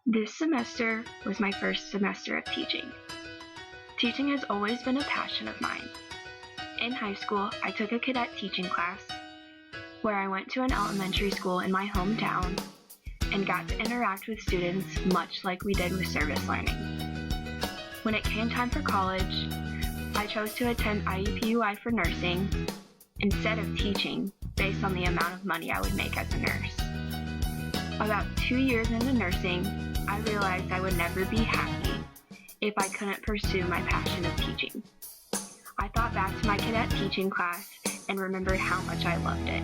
This semester was my first semester of teaching. Teaching has always been a passion of mine. In high school, I took a cadet teaching class where I went to an elementary school in my hometown and got to interact with students much like we did with service learning. When it came time for college, I chose to attend IUPUI for nursing instead of teaching based on the amount of money I would make as a nurse. About 2 years into nursing, I realized I would never be happy if I couldn't pursue my passion of teaching. I thought back to my cadet teaching class and remembered how much I loved it.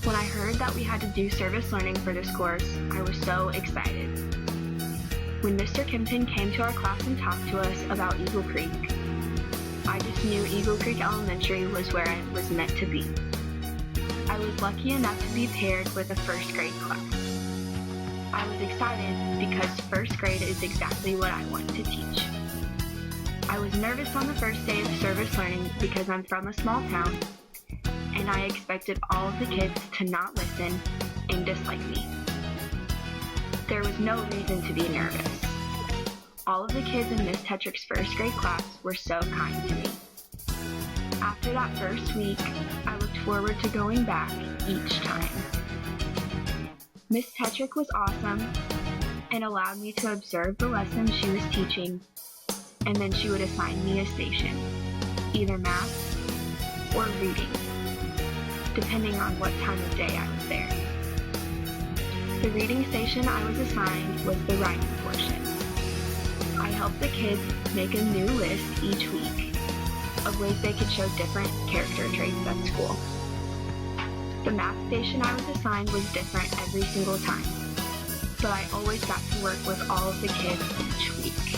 When I heard that we had to do service learning for this course, I was so excited. When Mr. Kempton came to our class and talked to us about Eagle Creek, I just knew Eagle Creek Elementary was where I was meant to be. I was lucky enough to be paired with a first grade class. I was excited because first grade is exactly what I want to teach. I was nervous on the first day of service learning because I'm from a small town and I expected all of the kids to not listen and dislike me. There was no reason to be nervous. All of the kids in Miss Tetrick's first grade class were so kind to me. After that first week, I looked forward to going back each time. Miss Tetrick was awesome and allowed me to observe the lessons she was teaching, and then she would assign me a station, either math or reading, depending on what time of day I was there. The reading station I was assigned was the writing portion. I helped the kids make a new list each week of ways they could show different character traits at school. The math station I was assigned was different every single time, but I always got to work with all of the kids each week.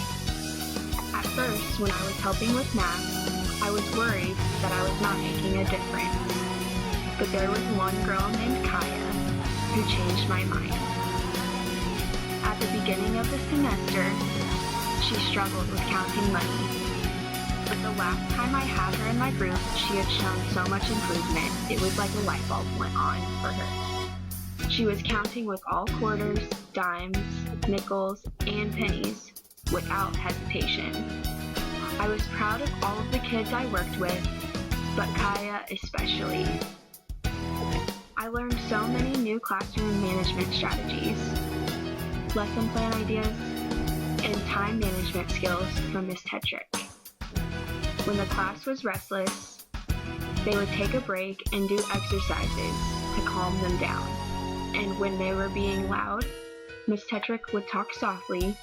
At first, when I was helping with math, I was worried that I was not making a difference, but there was one girl named Kaya who changed my mind. At the beginning of the semester, she struggled with counting money. But the last time I had her in my group, she had shown so much improvement, it was like a light bulb went on for her. She was counting with all quarters, dimes, nickels, and pennies without hesitation. I was proud of all of the kids I worked with, but Kaya especially. I learned so many new classroom management strategies, lesson plan ideas, and time management skills from Miss Tetrick. When the class was restless, they would take a break and do exercises to calm them down. And when they were being loud, Miss Tetrick would talk softly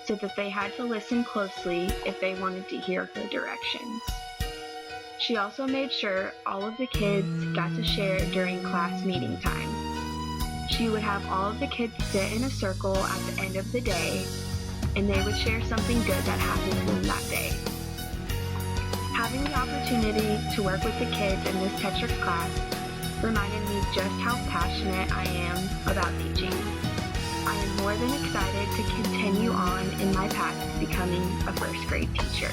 so that they had to listen closely if they wanted to hear her directions. She also made sure all of the kids got to share during class meeting time. She would have all of the kids sit in a circle at the end of the day, and they would share something good that happened to them that day. Having the opportunity to work with the kids in Miss Tetrick's class reminded me just how passionate I am about teaching. I am more than excited to continue on in my path to becoming a first grade teacher.